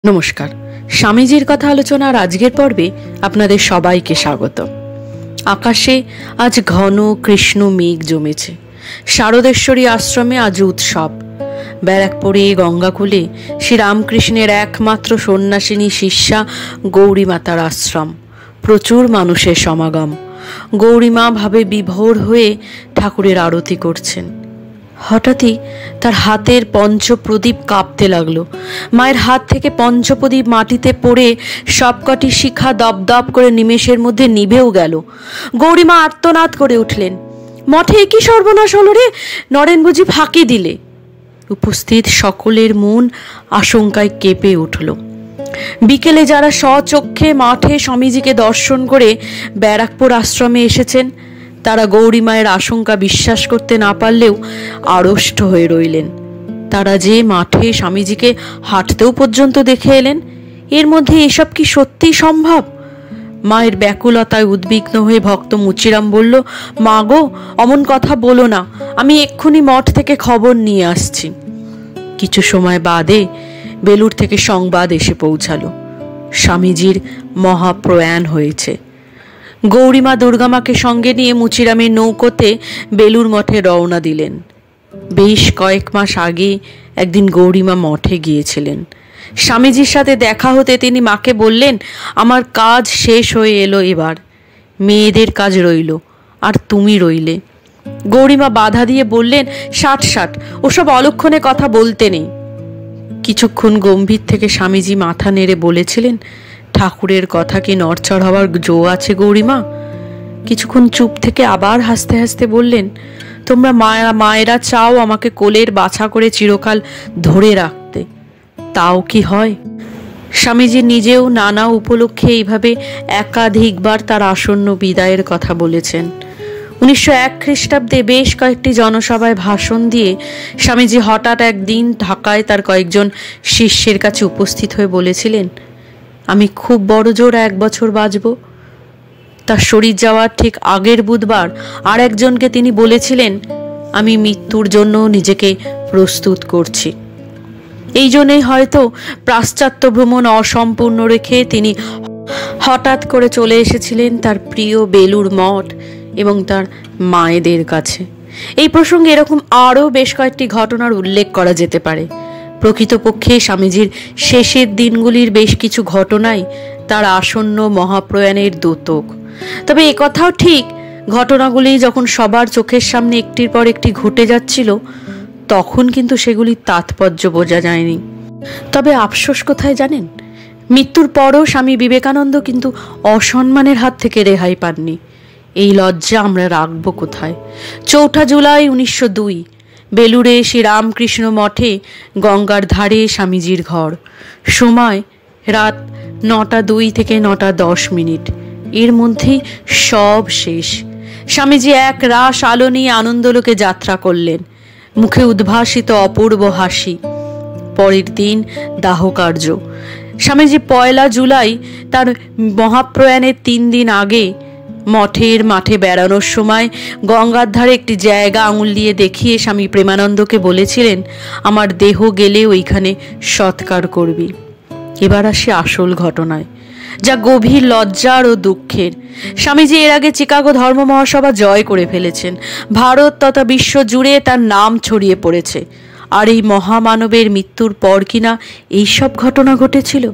নমস্কার, স্বামীজির কথা আলোচনার আজকের পর্বে আপনাদের সবাইকে স্বাগত। আকাশে আজ ঘন কৃষ্ণ মেঘ জমেছে। শারদেশ্বরী আশ্রমে আজ উৎসব। ব্যারাকপুরে গঙ্গাকুলে শ্রীরামকৃষ্ণের একমাত্র সন্ন্যাসিনী শিষ্যা গৌরীমাতার আশ্রম। প্রচুর মানুষের সমাগম। গৌরীমা ভাবে বিভোর হয়ে ঠাকুরের আরতি করছেন। হঠাৎই তার হাতের পঞ্চপ্রদীপ কাঁপতে লাগলো। মায়ের হাত থেকে পঞ্চপ্রদীপ মাটিতে পড়ে সবকটি শিখা দপদপ করে নিমেষের মধ্যে নিভেও গেল। গৌরীমা আর্তনাদ করে উঠলেন, মঠে কি সর্বনাশ হলো রে, নরেন বুঝি ফাঁকি দিলে? উপস্থিত সকলের মন আশঙ্কায় কেঁপে উঠল। বিকেলে যারা স্বচক্ষে মাঠে স্বামীজিকে দর্শন করে ব্যারাকপুর আশ্রমে এসেছেন, তারা গৌরীমায়ের আশঙ্কা বিশ্বাস করতে না পারলেও আড়ষ্ট হয়ে রইলেন। তারা যে মাঠে স্বামীজিকে হাঁটতেও পর্যন্ত দেখে এলেন, এর মধ্যে এসব কি সত্যি সম্ভব? মায়ের ব্যাকুলতায় উদ্বিগ্ন হয়ে ভক্ত মুচিরাম বলল, মা গো, অমন কথা বলো না, আমি এক্ষুনি মঠ থেকে খবর নিয়ে আসছি। কিছু সময় বাদে বেলুর থেকে সংবাদ এসে পৌঁছালো, স্বামীজির মহাপ্রয়াণ হয়েছে। গৌরীমা দুর্গামাকে সঙ্গে নিয়ে মুচিরামের নৌকোতে বেলুর মঠে রওনা দিলেন। বেশ কয়েক মাস আগে একদিন গৌরীমা মঠে গিয়েছিলেন। স্বামীজির সাথে দেখা হতে তিনি মাকে বললেন, আমার কাজ শেষ হয়ে এলো, এবার মেয়েদের কাজ রইল, আর তুমি রইলে। গৌরীমা বাধা দিয়ে বললেন, ষাট ষাট, ওসব অলক্ষণে কথা বলতে নেই। কিছুক্ষণ গম্ভীর থেকে স্বামীজি মাথা নেড়ে বলেছিলেন, ঠাকুরের কথা কি নড়চড় হওয়ার জো আছে গৌরীমা? কিছুক্ষণ চুপ থেকে আবার হাসতে হাসতে বললেন, তোমরা মায়েরা চাও আমাকে কোলের বাছা করে চিরকাল ধরে রাখতে, তাও কি হয়? স্বামীজি নিজেও নানা উপলক্ষে এইভাবে একাধিকবার তার আসন্ন বিদায়ের কথা বলেছেন। 1901 খ্রিস্টাব্দে বেশ কয়েকটি জনসভায় ভাষণ দিয়ে স্বামীজি হঠাৎ একদিন ঢাকায় তার কয়েকজন শিষ্যের কাছে উপস্থিত হয়ে বলেছিলেন, আমি খুব বড় জোর 1 বছর বাঁচব। তার শরীর যাওয়ার ঠিক আগের বুধবার আর একজনকে তিনি বলেছিলেন, আমি মৃত্যুর জন্য নিজেকে প্রস্তুত করছি। এই জন্যই হয়তো পাশ্চাত্য ভ্রমণ অসম্পূর্ণ রেখে তিনি হঠাৎ করে চলে এসেছিলেন তার প্রিয় বেলুর মঠ এবং তার মায়েদের কাছে। এই প্রসঙ্গে এরকম আরও বেশ কয়েকটি ঘটনার উল্লেখ করা যেতে পারে। প্রকৃতপক্ষে স্বামীজির শেষের দিনগুলির বেশ কিছু ঘটনাই তার আসন্ন মহাপ্রয়াণের দ্যোতক। তবে একথাও ঠিক, ঘটনাগুলি যখন সবার চোখের সামনে একটির পর একটি ঘটে যাচ্ছিল, তখন কিন্তু সেগুলির তাৎপর্য বোঝা যায়নি। তবে আফসোস কোথায় জানেন? মৃত্যুর পরও স্বামী বিবেকানন্দ কিন্তু অসম্মানের হাত থেকে রেহাই পাননি। এই লজ্জা আমরা রাখবো কোথায়? 4 জুলাই 1902 বেলুড়ে শ্রীরামকৃষ্ণ মঠে গঙ্গার ধারে স্বামীজির ঘর। সময় রাত 9:02 থেকে 9:10। এর মধ্যেই সব শেষ। স্বামীজি এক রাস আলো নিয়ে আনন্দলোকে যাত্রা করলেন, মুখে উদ্ভাসিত অপূর্ব হাসি। পরের দিন দাহকার্য। স্বামীজি 1 জুলাই তার মহাপ্রয়াণের 3 দিন আগে মঠের মাঠে বেড়ানোর সময় গঙ্গার ধারে একটি জায়গা আঙুল দিয়ে দেখিয়ে স্বামী প্রেমানন্দকে বলেছিলেন, আমার দেহ গেলে ওইখানে সৎকার করবি। এবার আসে আসল ঘটনায়, যা গভীর লজ্জার ও দুঃখের। স্বামীজি এর আগে চিকাগো ধর্ম মহাসভা জয় করে ফেলেছেন। ভারত তথা বিশ্ব জুড়ে তার নাম ছড়িয়ে পড়েছে। আর এই মহামানবের মৃত্যুর পর কিনা এইসব ঘটনা ঘটেছিল।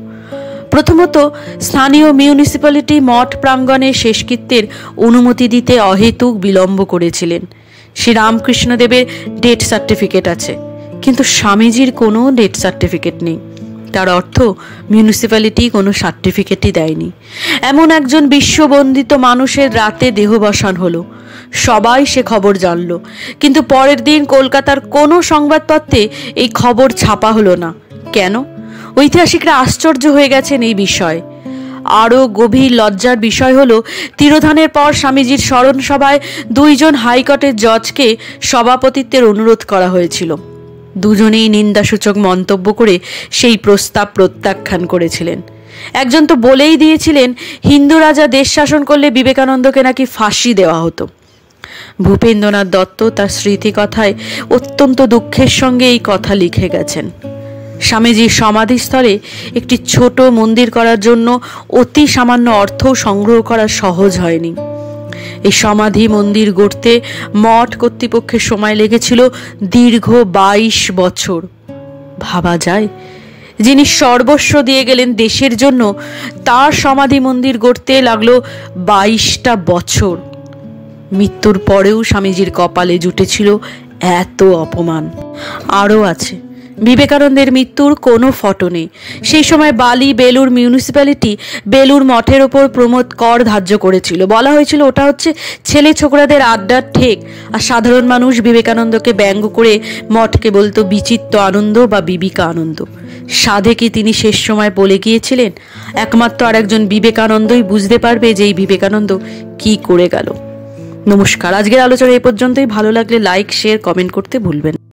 প্রথমত, স্থানীয় মিউনিসিপ্যালিটি মঠ প্রাঙ্গণে শেষকৃত্যের অনুমতি দিতে অহেতুক বিলম্ব করেছিলেন। শ্রীরামকৃষ্ণদেবের ডেথ সার্টিফিকেট আছে, কিন্তু স্বামীজির কোনো ডেথ সার্টিফিকেট নেই। তার অর্থ মিউনিসিপ্যালিটি কোনো সার্টিফিকেটই দেয়নি। এমন একজন বিশ্ববন্দিত মানুষের রাতে দেহবসান হলো। সবাই সে খবর জানল, কিন্তু পরের দিন কলকাতার কোনো সংবাদপত্রে এই খবর ছাপা হলো না। কেন? ঐতিহাসিকরা আশ্চর্য হয়ে গেছেন এই বিষয়ে। আরও গভীর লজ্জার বিষয় হলো, তিরোধানের পর স্বামীজির স্মরণ সভায় 2 জন হাইকোর্টের জজকে সভাপতিত্বের অনুরোধ করা হয়েছিল। দুজনেই নিন্দাসূচক মন্তব্য করে সেই প্রস্তাব প্রত্যাখ্যান করেছিলেন। একজন তো বলেই দিয়েছিলেন, হিন্দু রাজা দেশ শাসন করলে বিবেকানন্দকে নাকি ফাঁসি দেওয়া হতো। ভূপেন্দ্রনাথ দত্ত তার স্মৃতিকথায় অত্যন্ত দুঃখের সঙ্গে এই কথা লিখে গেছেন। স্বামীজির সমাধিস্থলে একটি ছোট মন্দির করার জন্য অতি সামান্য অর্থ সংগ্রহ করা সহজ হয়নি। এই সমাধি মন্দির গড়তে মঠ কর্তৃপক্ষের সময় লেগেছিল দীর্ঘ 22 বছর। ভাবা যায়, যিনি সর্বস্ব দিয়ে গেলেন দেশের জন্য, তার সমাধি মন্দির গড়তে লাগলো 22টা বছর। মৃত্যুর পরেও স্বামীজির কপালে জুটেছিল এত অপমান। আরও আছে, বিবেকানন্দের মৃত্যুর কোনো ফটো নেই। সেই সময় বালি বেলুর মিউনিসিপ্যালিটি বেলুর মঠের ওপর প্রমোদ কর ধার্য করেছিল। বলা হয়েছিল ওটা হচ্ছে ছেলে ছোকরাদের আড্ডার ঠেক, আর সাধারণ মানুষ বিবেকানন্দকে ব্যঙ্গ করে মঠকে বলতো বিচিত্র আনন্দ বা বিবিকা আনন্দ। সাধে কি তিনি শেষ সময় বলে গিয়েছিলেন? একমাত্র আর একজন বিবেকানন্দই বুঝতে পারবে যে এই বিবেকানন্দ কি করে গেল। নমস্কার, আজকের আলোচনা এ পর্যন্তই। ভালো লাগলে লাইক, শেয়ার, কমেন্ট করতে ভুলবেন।